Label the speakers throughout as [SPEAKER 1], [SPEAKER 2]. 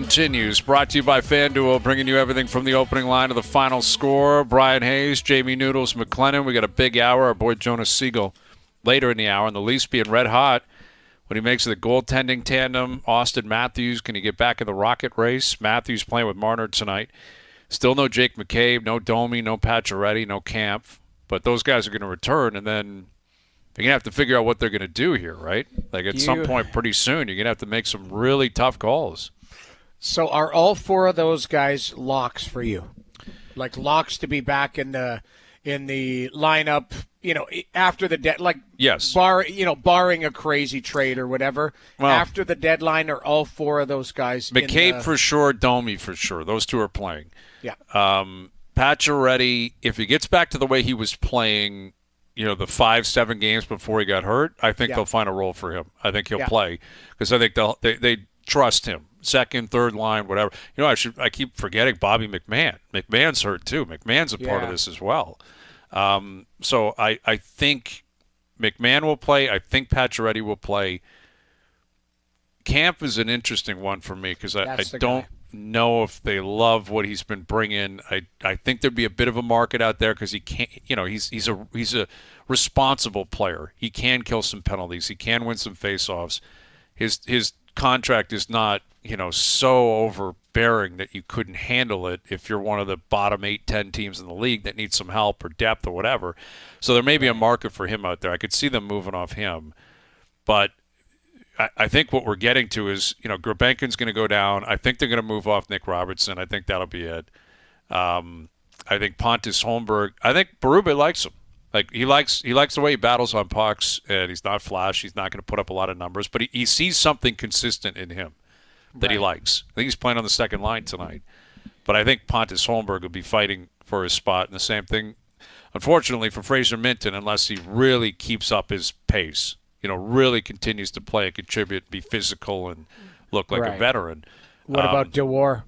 [SPEAKER 1] continues. Brought to you by FanDuel, bringing you everything from the opening line to the final score. Brian Hayes, Jamie Noodles, McLennan. We got a big hour. Our boy Jonas Siegel later in the hour. And the Leafs being red hot when he makes the goaltending tandem. Austin Matthews, can he get back in the Rocket race? Matthews playing with Marner tonight. Still no Jake McCabe, no Domi, no Pacioretty, no Camp. But those guys are going to return, and then you're going to have to figure out what they're going to do here, right? Like at some point pretty soon, you're going to have to make some really tough calls.
[SPEAKER 2] So are all four of those guys locks for you? Like locks to be back in the lineup, after the
[SPEAKER 1] yes.
[SPEAKER 2] Barring a crazy trade or whatever. Well, after the deadline, are all four of those guys
[SPEAKER 1] McCabe for sure, Domi for sure. Those two are playing.
[SPEAKER 2] Yeah.
[SPEAKER 1] Pacioretty, if he gets back to the way he was playing, the 5-7 games before he got hurt, I think they'll find a role for him. I think he'll play because I think they trust him. Second, third line, whatever. I keep forgetting Bobby McMahon. McMahon's hurt too. McMahon's a part of this as well. So I think McMahon will play. I think Pacioretty will play. Camp is an interesting one for me because I don't know if they love what he's been bringing. I think there'd be a bit of a market out there because he can't. He's a responsible player. He can kill some penalties. He can win some faceoffs. His contract is not so overbearing that you couldn't handle it if you're one of the bottom 8-10 teams in the league that need some help or depth or whatever. So there may be a market for him out there. I could see them moving off him, but I think what we're getting to is, Grabenkin's going to go down. I think they're going to move off Nick Robertson. I think that'll be it. I think Pontus Holmberg. I think Berube likes him. Like he likes the way he battles on pucks, and he's not flash. He's not going to put up a lot of numbers, but he sees something consistent in him that he likes. I think he's playing on the second line tonight. But I think Pontus Holmberg will be fighting for his spot. And the same thing, unfortunately, for Fraser Minton, unless he really keeps up his pace. Really continues to play and contribute, be physical, and look like a veteran.
[SPEAKER 2] What about Dewar?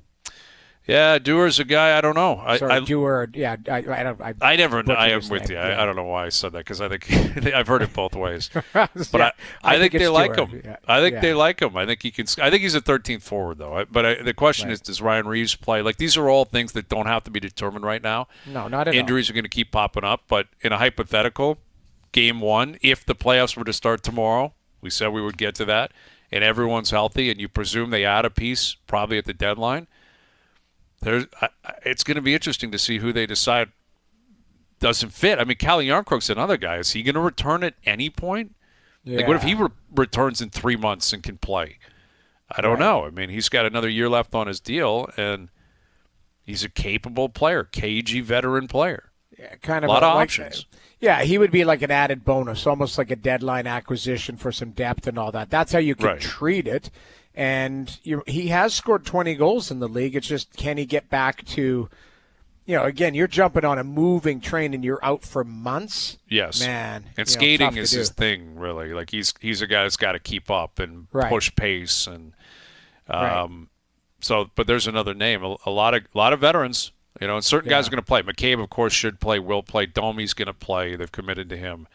[SPEAKER 1] Yeah, Dewar's a guy I don't know.
[SPEAKER 2] Dewar. Yeah, I don't.
[SPEAKER 1] I am with you. I don't know why I said that because I think I've heard it both ways. But I think they like him. Yeah. I think they like him. I think he can. I think he's a 13th forward though. But the question is, does Ryan Reeves play? Like these are all things that don't have to be determined right now.
[SPEAKER 2] No, not at all.
[SPEAKER 1] Injuries are going to keep popping up. But in a hypothetical, Game 1, if the playoffs were to start tomorrow, we said we would get to that, and everyone's healthy, and you presume they add a piece probably at the deadline. It's going to be interesting to see who they decide doesn't fit. I mean, Calle Jarnkrok's another guy. Is he going to return at any point? Yeah. Like, what if he returns in 3 months and can play? I don't know. I mean, he's got another year left on his deal, and he's a capable player, cagey veteran player.
[SPEAKER 2] Yeah, kind of
[SPEAKER 1] a lot of options.
[SPEAKER 2] Yeah, he would be like an added bonus, almost like a deadline acquisition for some depth and all that. That's how you can treat it. And he has scored 20 goals in the league. It's just, can he get back to, again, you're jumping on a moving train and you're out for months.
[SPEAKER 1] Yes.
[SPEAKER 2] Man.
[SPEAKER 1] And skating is his thing, really. Like he's a guy that's got to keep up and push pace. And but there's another name. A lot of veterans. And certain guys are going to play. McCabe, of course, should play, will play. Domi's going to play. They've committed to him.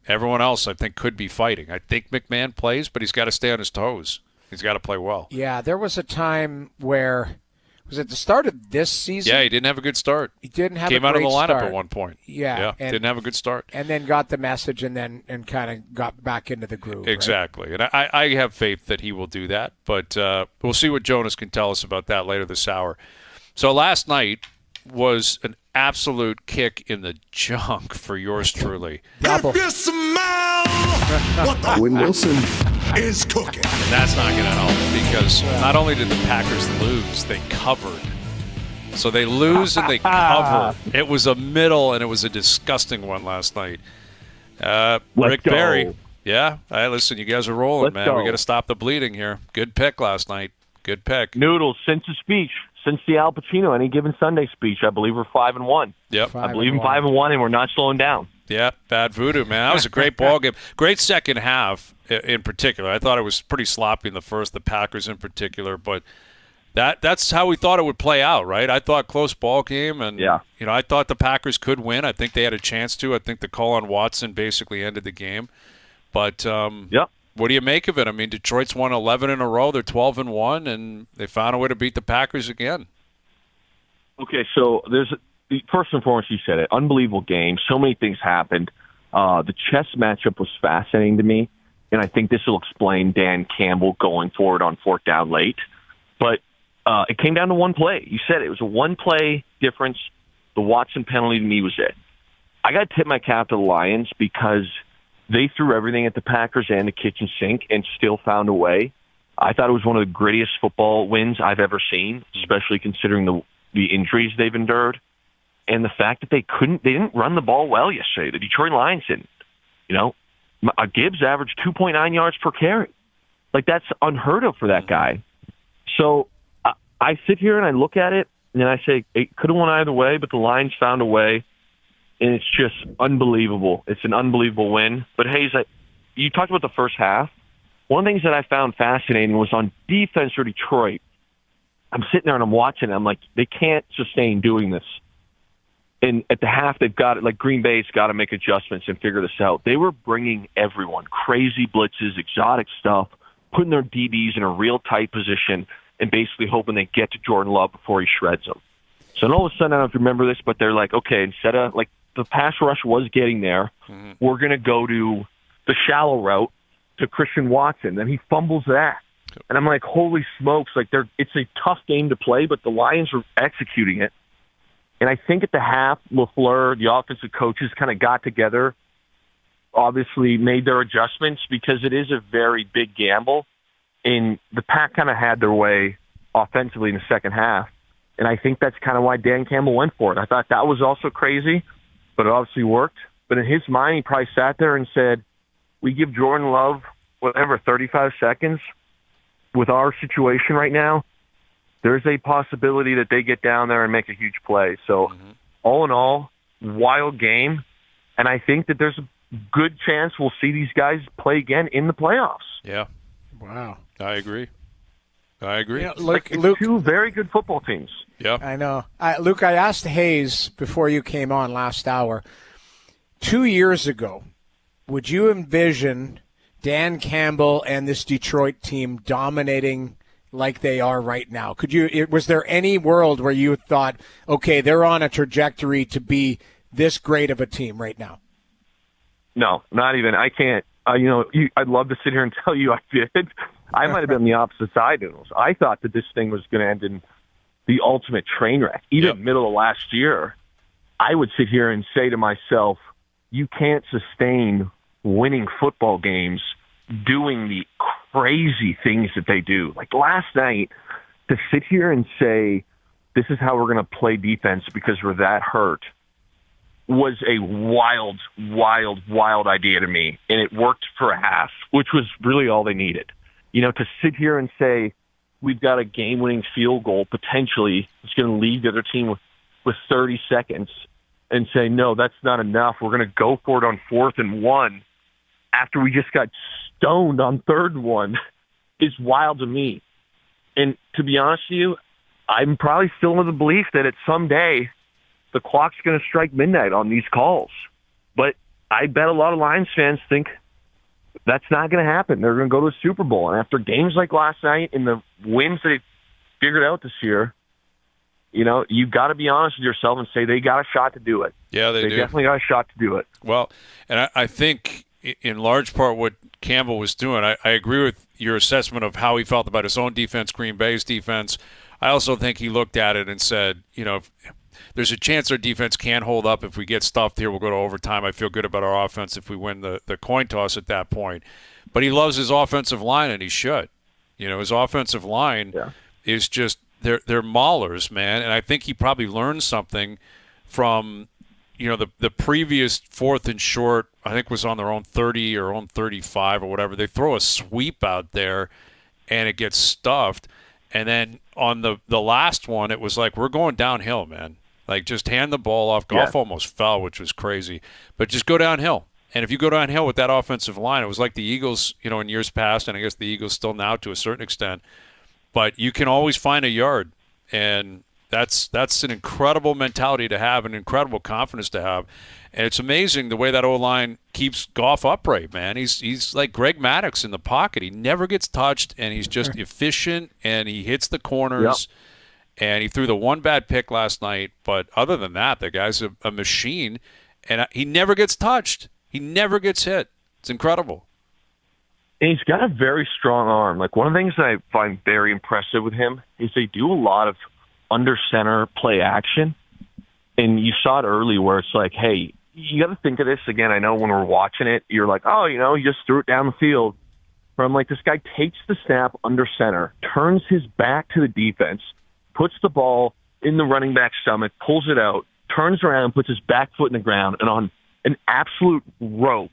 [SPEAKER 1] Everyone else, I think, could be fighting. I think McMahon plays, but he's got to stay on his toes. He's got to play well.
[SPEAKER 2] Yeah, there was a time where, was it the start of this season?
[SPEAKER 1] Yeah, he didn't have a good start.
[SPEAKER 2] He didn't have
[SPEAKER 1] Came
[SPEAKER 2] a great
[SPEAKER 1] out of the lineup
[SPEAKER 2] start.
[SPEAKER 1] at one point.
[SPEAKER 2] Yeah.
[SPEAKER 1] Didn't have a good start.
[SPEAKER 2] And then got the message and kind of got back into the groove.
[SPEAKER 1] Exactly. Right? And I have faith that he will do that. But we'll see what Jonas can tell us about that later this hour. So last night was an absolute kick in the junk for yours truly.
[SPEAKER 3] If you smell what the
[SPEAKER 4] Win Wilson
[SPEAKER 3] is cooking.
[SPEAKER 1] And that's not going to help because not only did the Packers lose, they covered. So they lose and they cover. It was a middle, and it was a disgusting one last night. Rick Barry. Yeah. Listen, you guys are rolling, man. We got to stop the bleeding here. Good pick last night. Good pick.
[SPEAKER 5] Noodles, since the speech, since the Al Pacino Any Given Sunday speech, I believe we're 5-1.
[SPEAKER 1] Yep.
[SPEAKER 5] I believe in 5-1, and we're not slowing down.
[SPEAKER 1] Yeah, bad voodoo, man. That was a great ball game. Great second half in particular. I thought it was pretty sloppy in the first, the Packers in particular, but that's how we thought it would play out, right? I thought close ball game, and I thought the Packers could win. I think they had a chance to. I think the call on Watson basically ended the game. But what do you make of it? I mean, Detroit's won 11 in a row. They're 12-1, and they found a way to beat the Packers again.
[SPEAKER 5] Okay, so first and foremost, you said it. Unbelievable game. So many things happened. The chess matchup was fascinating to me, and I think this will explain Dan Campbell going forward on fourth down late. But it came down to one play. You said it was a one-play difference. The Watson penalty to me was it. I got to tip my cap to the Lions because they threw everything at the Packers and the kitchen sink and still found a way. I thought it was one of the grittiest football wins I've ever seen, especially considering the injuries they've endured. And the fact that they didn't run the ball well yesterday. The Detroit Lions didn't. Gibbs averaged 2.9 yards per carry. Like, that's unheard of for that guy. So I sit here and I look at it, and I say it could have won either way, but the Lions found a way, and it's just unbelievable. It's an unbelievable win. But, Hayes, you talked about the first half. One of the things that I found fascinating was on defense for Detroit, I'm sitting there and I'm watching, and I'm like, they can't sustain doing this. And at the half, they've got it, like Green Bay's got to make adjustments and figure this out. They were bringing everyone, crazy blitzes, exotic stuff, putting their DBs in a real tight position, and basically hoping they get to Jordan Love before he shreds them. So then all of a sudden, I don't know if you remember this, but they're like, okay, instead of, like, the pass rush was getting there, we're going to go to the shallow route to Christian Watson. Then he fumbles that. And I'm like, holy smokes, like it's a tough game to play, but the Lions are executing it. And I think at the half, LaFleur, the offensive coaches kind of got together, obviously made their adjustments because it is a very big gamble. And the Pack kind of had their way offensively in the second half. And I think that's kind of why Dan Campbell went for it. I thought that was also crazy, but it obviously worked. But in his mind, he probably sat there and said, we give Jordan Love, 35 seconds. With our situation right now, there's a possibility that they get down there and make a huge play. So all in all, wild game. And I think that there's a good chance we'll see these guys play again in the playoffs.
[SPEAKER 1] Yeah.
[SPEAKER 2] Wow.
[SPEAKER 1] I agree.
[SPEAKER 2] Luke,
[SPEAKER 5] two very good football teams.
[SPEAKER 1] Yeah.
[SPEAKER 2] I know. Luke, I asked Hayes before you came on last hour, 2 years ago, would you envision Dan Campbell and this Detroit team dominating like they are right now? Was there any world where you thought, okay, they're on a trajectory to be this great of a team right now?
[SPEAKER 5] No, not even. I can't. I'd love to sit here and tell you I did. I might have been the opposite side of those. I thought that this thing was going to end in the ultimate train wreck. Even middle of last year, I would sit here and say to myself, you can't sustain winning football games doing the crazy things that they do. Like last night, to sit here and say, this is how we're going to play defense because we're that hurt, was a wild, wild, wild idea to me. And it worked for a half, which was really all they needed. To sit here and say, we've got a game-winning field goal, potentially, it's going to lead the other team with 30 seconds, and say, no, that's not enough. We're going to go for it on 4th and 1 after we just got stoned on 3rd and 1 is wild to me. And to be honest with you, I'm probably still in the belief that at some day the clock's going to strike midnight on these calls. But I bet a lot of Lions fans think that's not going to happen. They're going to go to the Super Bowl. And after games like last night and the wins they figured out this year, you've got to be honest with yourself and say they got a shot to do it.
[SPEAKER 1] Yeah, they do.
[SPEAKER 5] They definitely got a shot to do it.
[SPEAKER 1] Well, and I think in large part what Campbell was doing, I agree with your assessment of how he felt about his own defense, Green Bay's defense. I also think he looked at it and said, if there's a chance our defense can hold up. If we get stuffed here, we'll go to overtime. I feel good about our offense if we win the coin toss at that point. But he loves his offensive line, and he should. His offensive line is just they're maulers, man. And I think he probably learned something from the previous 4th and short, I think was on their own 30 or own 35 or whatever. They throw a sweep out there, and it gets stuffed. And then on the last one, it was like, we're going downhill, man. Like, just hand the ball off. Goff almost fell, which was crazy. But just go downhill. And if you go downhill with that offensive line, it was like the Eagles, in years past, and I guess the Eagles still now to a certain extent. But you can always find a yard. And That's an incredible mentality to have, an incredible confidence to have. And it's amazing the way that O-line keeps Goff upright, man. He's like Greg Maddux in the pocket. He never gets touched, and he's just efficient, and he hits the corners. Yep. And he threw the one bad pick last night. But other than that, the guy's a machine, and he never gets touched. He never gets hit. It's incredible.
[SPEAKER 5] And he's got a very strong arm. Like, one of the things that I find very impressive with him is they do a lot of under center play action. And you saw it early where it's like, hey, you got to think of this again. I know when we're watching it, you're like, oh, he just threw it down the field. But I'm like, this guy takes the snap under center, turns his back to the defense, puts the ball in the running back's stomach, pulls it out, turns around, puts his back foot in the ground, and on an absolute rope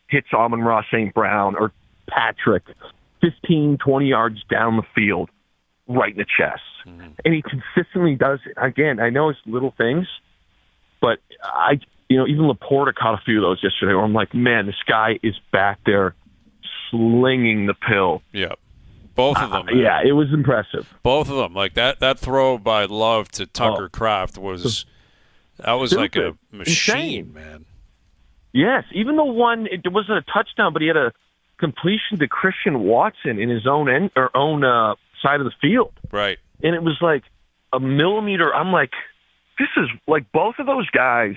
[SPEAKER 5] hits Amon-Ra St. Brown or Patrick 15, 20 yards down the field right in the chest. Mm-hmm. And he consistently does it. Again, I know it's little things, but even Laporta caught a few of those yesterday where I'm like, man, this guy is back there slinging the pill.
[SPEAKER 1] Yeah. Both of them.
[SPEAKER 5] Yeah, it was impressive.
[SPEAKER 1] Both of them. Like that throw by Love to Tucker Kraft was like a machine, man.
[SPEAKER 5] Yes, even the one, it wasn't a touchdown, but he had a completion to Christian Watson in his own side of the field.
[SPEAKER 1] Right.
[SPEAKER 5] And it was like a millimeter. I'm like, this is like both of those guys.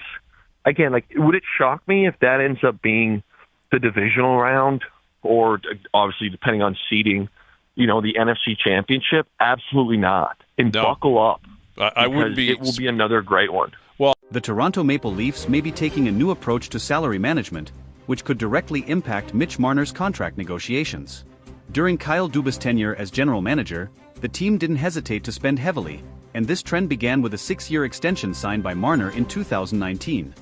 [SPEAKER 5] Again, like, would it shock me if that ends up being the divisional round or obviously depending on seeding, the NFC Championship? Absolutely not. And buckle up.
[SPEAKER 1] I wouldn't be.
[SPEAKER 5] It will be another great one.
[SPEAKER 1] Well,
[SPEAKER 4] the Toronto Maple Leafs may be taking a new approach to salary management, which could directly impact Mitch Marner's contract negotiations. During Kyle Dubas' tenure as general manager, the team didn't hesitate to spend heavily, and this trend began with a 6-year extension signed by Marner in 2019.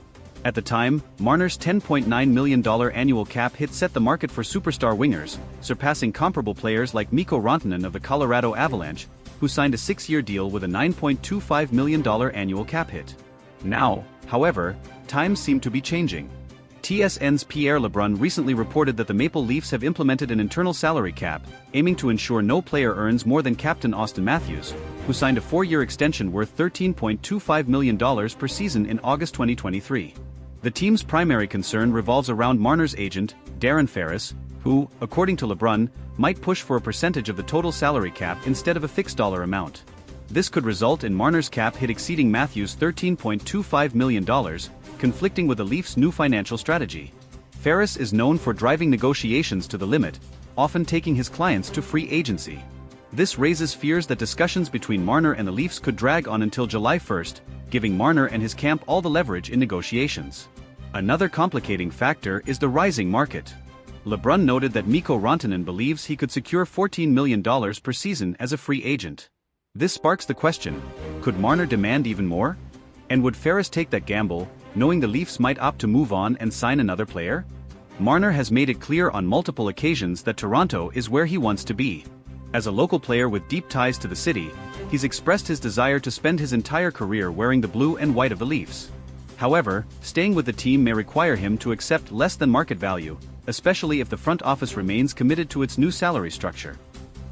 [SPEAKER 4] At the time, Marner's $10.9 million annual cap hit set the market for superstar wingers, surpassing comparable players like Mikko Rantanen of the Colorado Avalanche, who signed a 6-year deal with a $9.25 million annual cap hit. Now, however, times seem to be changing. TSN's Pierre Lebrun recently reported that the Maple Leafs have implemented an internal salary cap, aiming to ensure no player earns more than captain Austin Matthews, who signed a 4-year extension worth $13.25 million per season in August 2023. The team's primary concern revolves around Marner's agent, Darren Ferris, who, according to Lebrun, might push for a percentage of the total salary cap instead of a fixed dollar amount. This could result in Marner's cap hit exceeding Matthews' $13.25 million, conflicting with the Leafs' new financial strategy. Ferris is known for driving negotiations to the limit, often taking his clients to free agency. This raises fears that discussions between Marner and the Leafs could drag on until July 1st, giving Marner and his camp all the leverage in negotiations. Another complicating factor is the rising market. Lebrun noted that Mikko Rantanen believes he could secure $14 million per season as a free agent. This sparks the question, could Marner demand even more? And would Ferris take that gamble, knowing the Leafs might opt to move on and sign another player? Marner has made it clear on multiple occasions that Toronto is where he wants to be. As a local player with deep ties to the city, he's expressed his desire to spend his entire career wearing the blue and white of the Leafs. However, staying with the team may require him to accept less than market value, especially if the front office remains committed to its new salary structure.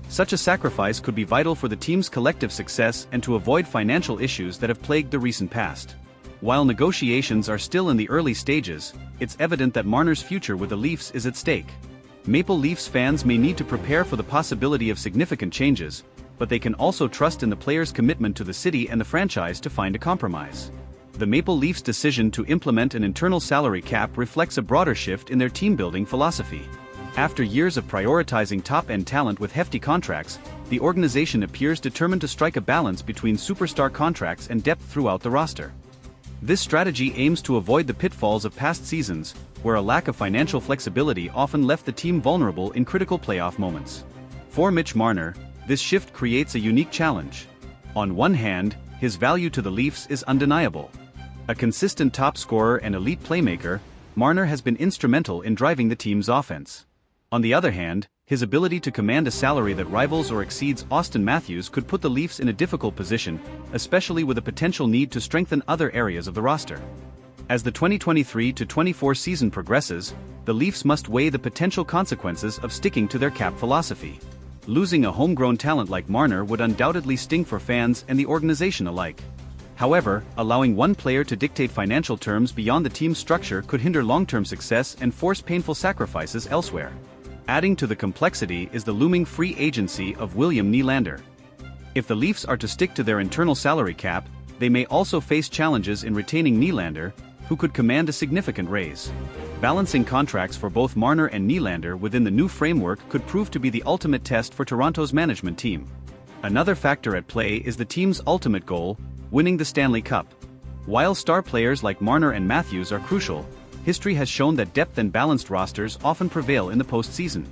[SPEAKER 4] Such a sacrifice could be vital for the team's collective success and to avoid financial issues that have plagued the recent past. While negotiations are still in the early stages, it's evident that Marner's future with the Leafs is at stake. Maple Leafs fans may need to prepare for the possibility of significant changes, but they can also trust in the player's commitment to the city and the franchise to find a compromise. The Maple Leafs' decision to implement an internal salary cap reflects a broader shift in their team-building philosophy. After years of prioritizing top-end talent with hefty contracts, the organization appears determined to strike a balance between superstar contracts and depth throughout the roster. This strategy aims to avoid the pitfalls of past seasons, where a lack of financial flexibility often left the team vulnerable in critical playoff moments. For Mitch Marner, this shift creates a unique challenge. On one hand, his value to the Leafs is undeniable. A consistent top scorer and elite playmaker, Marner has been instrumental in driving the team's offense. On the other hand, his ability to command a salary that rivals or exceeds Austin Matthews could put the Leafs in a difficult position, especially with a potential need to strengthen other areas of the roster. As the 2023-24 season progresses, the Leafs must weigh the potential consequences of sticking to their cap philosophy. Losing a homegrown talent like Marner would undoubtedly sting for fans and the organization alike. However, allowing one player to dictate financial terms beyond the team's structure could hinder long-term success and force painful sacrifices elsewhere. Adding to the complexity is the looming free agency of William Nylander. If the Leafs are to stick to their internal salary cap, they may also face challenges in retaining Nylander, who could command a significant raise. Balancing contracts for both Marner and Nylander within the new framework could prove to be the ultimate test for Toronto's management team. Another factor at play is the team's ultimate goal, winning the Stanley Cup. While star players like Marner and Matthews are crucial, history has shown that depth and balanced rosters often prevail in the postseason.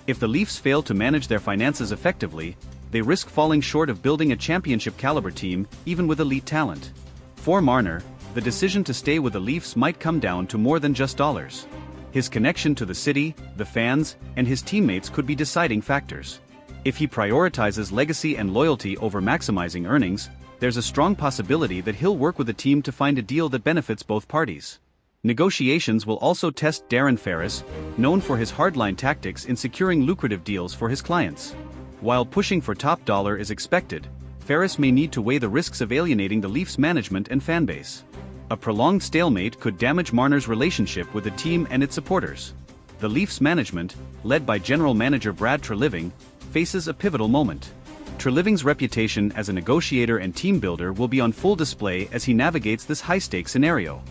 [SPEAKER 4] If the Leafs fail to manage their finances effectively, they risk falling short of building a championship-caliber team, even with elite talent. For Marner, the decision to stay with the Leafs might come down to more than just dollars. His connection to the city, the fans, and his teammates could be deciding factors. If he prioritizes legacy and loyalty over maximizing earnings, there's a strong possibility that he'll work with the team to find a deal that benefits both parties. Negotiations will also test Darren Ferris, known for his hardline tactics in securing lucrative deals for his clients. While pushing for top dollar is expected, Ferris may need to weigh the risks of alienating the Leafs management and fanbase. A prolonged stalemate could damage Marner's relationship with the team and its supporters. The Leafs management, led by general manager Brad Treliving, faces a pivotal moment. Treliving's reputation as a negotiator and team builder will be on full display as he navigates this high-stakes scenario.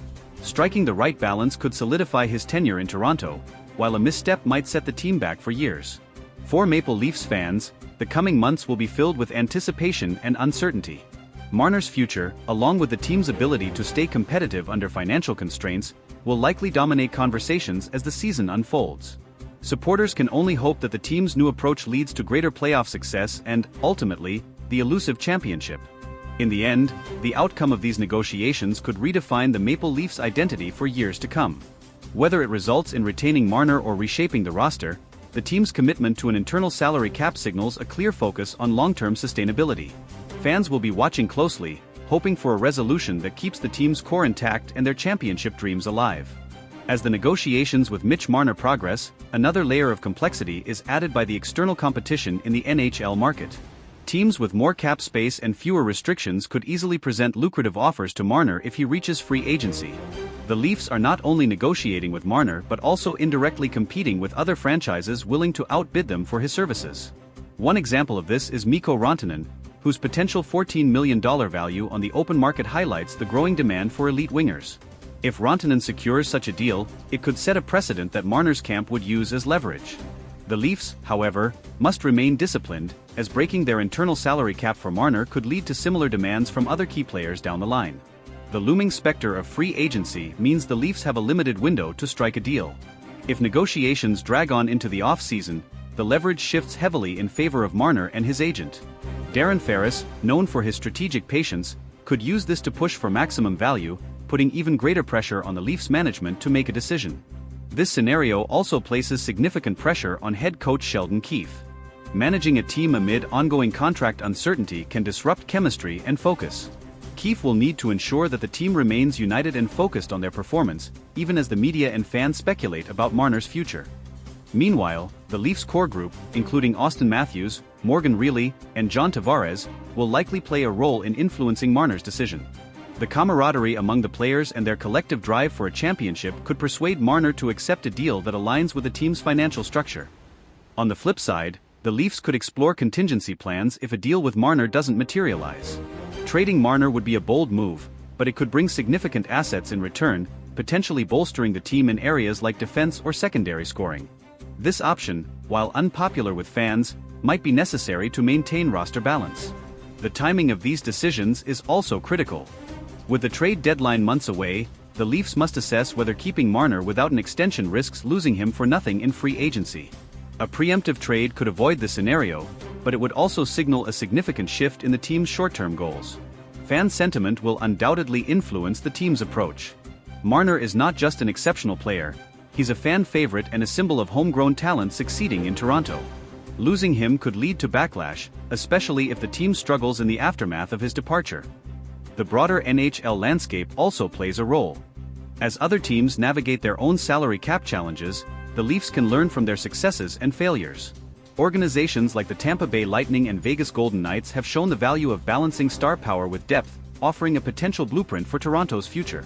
[SPEAKER 4] Striking the right balance could solidify his tenure in Toronto, while a misstep might set the team back for years. For Maple Leafs fans, the coming months will be filled with anticipation and uncertainty. Marner's future, along with the team's ability to stay competitive under financial constraints, will likely dominate conversations as the season unfolds. Supporters can only hope that the team's new approach leads to greater playoff success and, ultimately, the elusive championship. In the end, the outcome of these negotiations could redefine the Maple Leafs' identity for years to come. Whether it results in retaining Marner or reshaping the roster, the team's commitment to an internal salary cap signals a clear focus on long-term sustainability. Fans will be watching closely, hoping for a resolution that keeps the team's core intact and their championship dreams alive. As the negotiations with Mitch Marner progress, another layer of complexity is added by the external competition in the NHL market. Teams with more cap space and fewer restrictions could easily present lucrative offers to Marner if he reaches free agency. The Leafs are not only negotiating with Marner but also indirectly competing with other franchises willing to outbid them for his services. One example of this is Mikko Rantanen, whose potential $14 million value on the open market highlights the growing demand for elite wingers. If Rantanen secures such a deal, it could set a precedent that Marner's camp would use as leverage. The Leafs, however, must remain disciplined, as breaking their internal salary cap for Marner could lead to similar demands from other key players down the line. The looming specter of free agency means the Leafs have a limited window to strike a deal. If negotiations drag on into the off-season, the leverage shifts heavily in favor of Marner and his agent. Darren Ferris, known for his strategic patience, could use this to push for maximum value, putting even greater pressure on the Leafs management to make a decision. This scenario also places significant pressure on head coach Sheldon Keefe. Managing a team amid ongoing contract uncertainty can disrupt chemistry and focus. Keefe will need to ensure that the team remains united and focused on their performance, even as the media and fans speculate about Marner's future. Meanwhile, the Leafs core group, including Austin Matthews, Morgan Rielly, and John Tavares, will likely play a role in influencing Marner's decision. The camaraderie among the players and their collective drive for a championship could persuade Marner to accept a deal that aligns with the team's financial structure. On the flip side, the Leafs could explore contingency plans if a deal with Marner doesn't materialize. Trading Marner would be a bold move, but it could bring significant assets in return, potentially bolstering the team in areas like defense or secondary scoring. This option, while unpopular with fans, might be necessary to maintain roster balance. The timing of these decisions is also critical. With the trade deadline months away, the Leafs must assess whether keeping Marner without an extension risks losing him for nothing in free agency. A preemptive trade could avoid this scenario, but it would also signal a significant shift in the team's short-term goals. Fan sentiment will undoubtedly influence the team's approach. Marner is not just an exceptional player, he's a fan favorite and a symbol of homegrown talent succeeding in Toronto. Losing him could lead to backlash, especially if the team struggles in the aftermath of his departure. The broader NHL landscape also plays a role. As other teams navigate their own salary cap challenges, the Leafs can learn from their successes and failures. Organizations like the Tampa Bay Lightning and Vegas Golden Knights have shown the value of balancing star power with depth, offering a potential blueprint for Toronto's future.